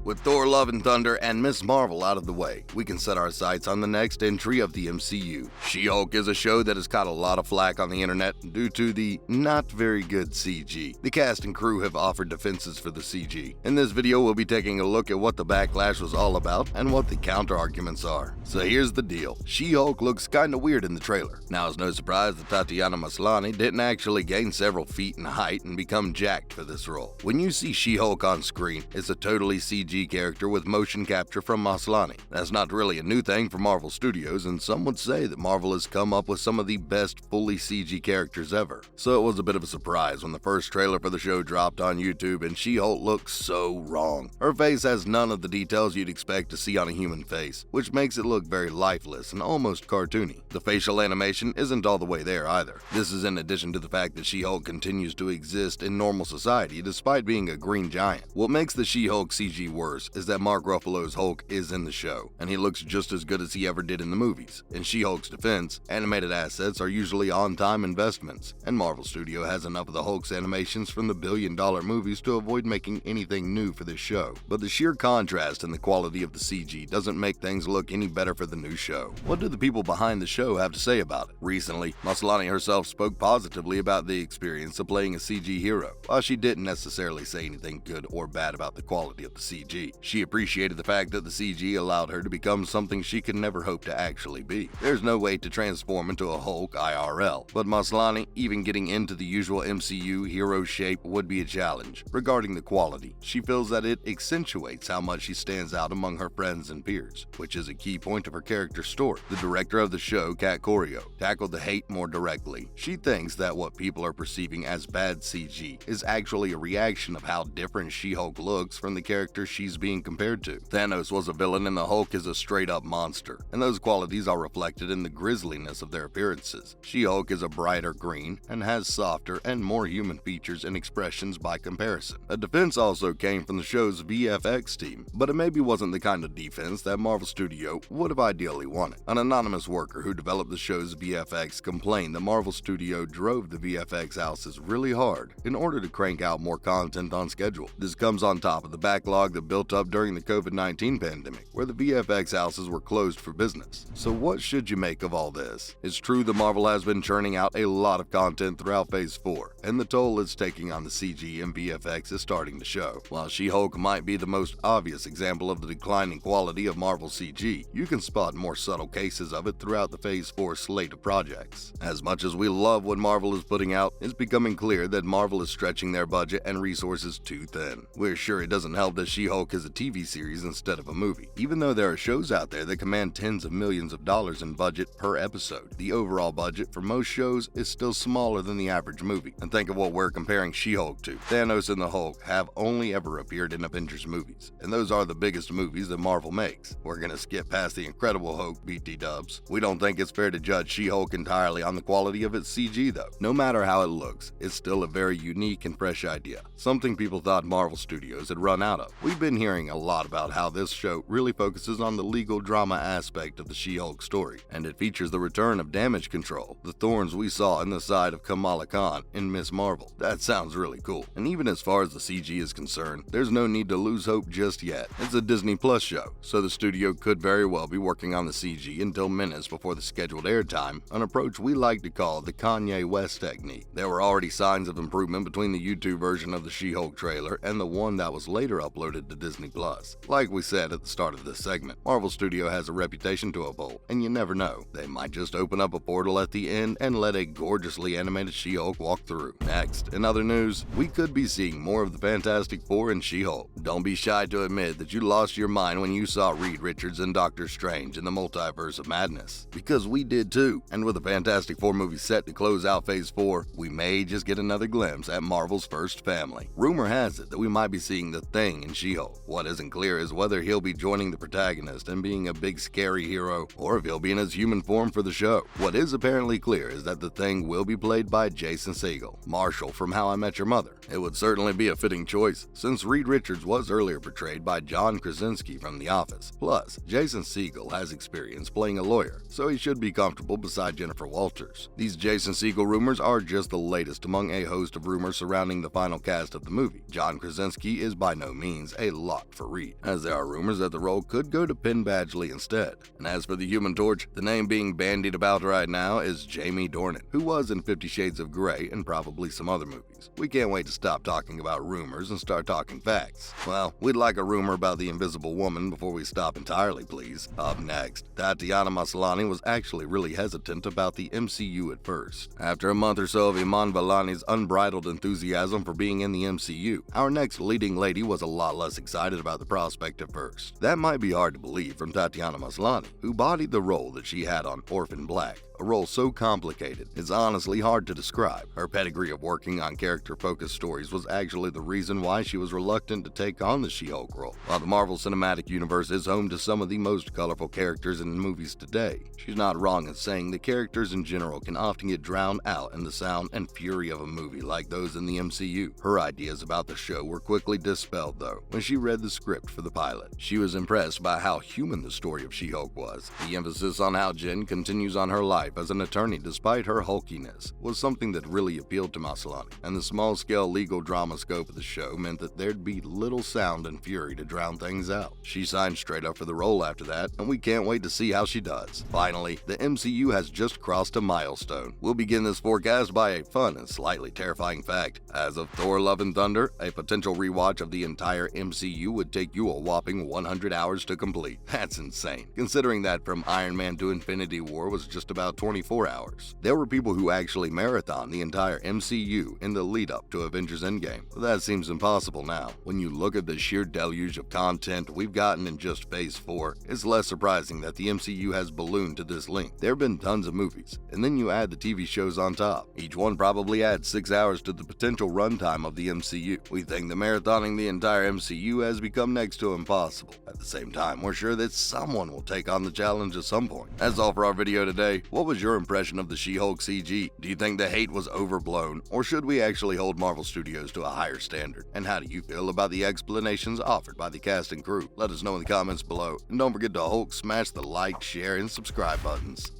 With Thor: Love and Thunder and Ms. Marvel out of the way, we can set our sights on the next entry of the MCU. She-Hulk is a show that has caught a lot of flack on the internet due to the not very good CG. The cast and crew have offered defenses for the CG. In this video, we'll be taking a look at what the backlash was all about and what the counter-arguments are. So here's the deal. She-Hulk looks kinda weird in the trailer. Now it's no surprise that Tatiana Maslany didn't actually gain several feet in height and become jacked for this role. When you see She-Hulk on screen, it's a totally CG character with motion capture from Maslany. That's not really a new thing for Marvel Studios, and some would say that Marvel has come up with some of the best fully CG characters ever. So it was a bit of a surprise when the first trailer for the show dropped on YouTube and She-Hulk looks so wrong. Her face has none of the details you'd expect to see on a human face, which makes it look very lifeless and almost cartoony. The facial animation isn't all the way there either. This is in addition to the fact that She-Hulk continues to exist in normal society despite being a green giant. What makes the She-Hulk CG worse is that Mark Ruffalo's Hulk is in the show, and he looks just as good as he ever did in the movies. In She-Hulk's defense, animated assets are usually on-time investments, and Marvel Studio has enough of the Hulk's animations from the billion-dollar movies to avoid making anything new for this show. But the sheer contrast in the quality of the CG doesn't make things look any better for the new show. What do the people behind the show have to say about it? Recently, Maslany herself spoke positively about the experience of playing a CG hero. While she didn't necessarily say anything good or bad about the quality of the CG, she appreciated the fact that the CG allowed her to become something she could never hope to actually be. There's no way to transform into a Hulk IRL, but Maslany, even getting into the usual MCU hero shape would be a challenge. Regarding the quality, she feels that it accentuates how much she stands out among her friends and peers, which is a key point of her character's story. The director of the show, Kat Corio, tackled the hate more directly. She thinks that what people are perceiving as bad CG is actually a reaction of how different She-Hulk looks from the character she's being compared to. Thanos was a villain and the Hulk is a straight-up monster, and those qualities are reflected in the grisliness of their appearances. She-Hulk is a brighter green and has softer and more human features and expressions by comparison. A defense also came from the show's VFX team, but it maybe wasn't the kind of defense that Marvel Studio would have ideally wanted. An anonymous worker who developed the show's VFX complained that Marvel Studio drove the VFX houses really hard in order to crank out more content on schedule. This comes on top of the backlog that built up during the COVID-19 pandemic, where the VFX houses were closed for business. So what should you make of all this? It's true that Marvel has been churning out a lot of content throughout Phase 4, and the toll it's taking on the CG and VFX is starting to show. While She-Hulk might be the most obvious example of the declining quality of Marvel CG, you can spot more subtle cases of it throughout the Phase 4 slate of projects. As much as we love what Marvel is putting out, it's becoming clear that Marvel is stretching their budget and resources too thin. We're sure it doesn't help that She-Hulk is a TV series instead of a movie. Even though there are shows out there that command tens of millions of dollars in budget per episode, the overall budget for most shows is still smaller than the average movie. And think of what we're comparing She-Hulk to. Thanos and the Hulk have only ever appeared in Avengers movies, and those are the biggest movies that Marvel makes. We're gonna skip past the Incredible Hulk, BT dubs. We don't think it's fair to judge She-Hulk entirely on the quality of its CG though. No matter how it looks, it's still a very unique and fresh idea, something people thought Marvel Studios had run out of. We've been hearing a lot about how this show really focuses on the legal drama aspect of the She-Hulk story, and it features the return of damage control, the thorns we saw in the side of Kamala Khan in Ms. Marvel. That sounds really cool. And even as far as the CG is concerned, there's no need to lose hope just yet. It's a Disney Plus show, so the studio could very well be working on the CG until minutes before the scheduled airtime, an approach we like to call the Kanye West technique. There were already signs of improvement between the YouTube version of the She-Hulk trailer and the one that was later uploaded to Disney Plus. Like we said at the start of this segment, Marvel Studio has a reputation to uphold, and you never know. They might just open up a portal at the end and let a gorgeously animated She-Hulk walk through. Next, in other news, we could be seeing more of the Fantastic Four and She-Hulk. Don't be shy to admit that you lost your mind when you saw Reed Richards and Doctor Strange in the Multiverse of Madness, because we did too. And with the Fantastic Four movie set to close out Phase 4, we may just get another glimpse at Marvel's first family. Rumor has it that we might be seeing the Thing in She-Hulk. What isn't clear is whether he'll be joining the protagonist and being a big scary hero, or if he'll be in his human form for the show. What is apparently clear is that the Thing will be played by Jason Segel, Marshall from How I Met Your Mother. It would certainly be a fitting choice, since Reed Richards was earlier portrayed by John Krasinski from The Office. Plus, Jason Segel has experience playing a lawyer, so he should be comfortable beside Jennifer Walters. These Jason Segel rumors are just the latest among a host of rumors surrounding the final cast of the movie. John Krasinski is by no means a a lot for Reed, as there are rumors that the role could go to Penn Badgley instead. And as for the Human Torch, the name being bandied about right now is Jamie Dornan, who was in 50 Shades of Grey and probably some other movies. We can't wait to stop talking about rumors and start talking facts. Well, we'd like a rumor about the Invisible Woman before we stop entirely, please. Up next, Tatiana Maslany was actually really hesitant about the MCU at first. After a month or so of Iman Vellani's unbridled enthusiasm for being in the MCU, our next leading lady was a lot less excited about the prospect at first. That might be hard to believe from Tatiana Maslany, who bodied the role that she had on Orphan Black. A role so complicated, it's honestly hard to describe. Her pedigree of working on character-focused stories was actually the reason why she was reluctant to take on the She-Hulk role. While the Marvel Cinematic Universe is home to some of the most colorful characters in movies today, she's not wrong in saying the characters in general can often get drowned out in the sound and fury of a movie like those in the MCU. Her ideas about the show were quickly dispelled, though, when she read the script for the pilot. She was impressed by how human the story of She-Hulk was. The emphasis on how Jen continues on her life as an attorney despite her hulkiness was something that really appealed to Maslany, and the small-scale legal drama scope of the show meant that there'd be little sound and fury to drown things out. She signed straight up for the role after that, and we can't wait to see how she does. Finally, the MCU has just crossed a milestone. We'll begin this forecast by a fun and slightly terrifying fact. As of Thor: Love and Thunder, a potential rewatch of the entire MCU would take you a whopping 100 hours to complete. That's insane, considering that from Iron Man to Infinity War was just about 24 hours. There were people who actually marathoned the entire MCU in the lead-up to Avengers Endgame, but that seems impossible now. When you look at the sheer deluge of content we've gotten in just Phase 4, it's less surprising that the MCU has ballooned to this length. There have been tons of movies, and then you add the TV shows on top. Each one probably adds 6 hours to the potential runtime of the MCU. We think that marathoning the entire MCU has become next to impossible. At the same time, we're sure that someone will take on the challenge at some point. That's all for our video today. What was your impression of the She-Hulk CG? Do you think the hate was overblown, or should we actually hold Marvel Studios to a higher standard? And how do you feel about the explanations offered by the cast and crew? Let us know in the comments below, and don't forget to Hulk smash the like, share, and subscribe buttons.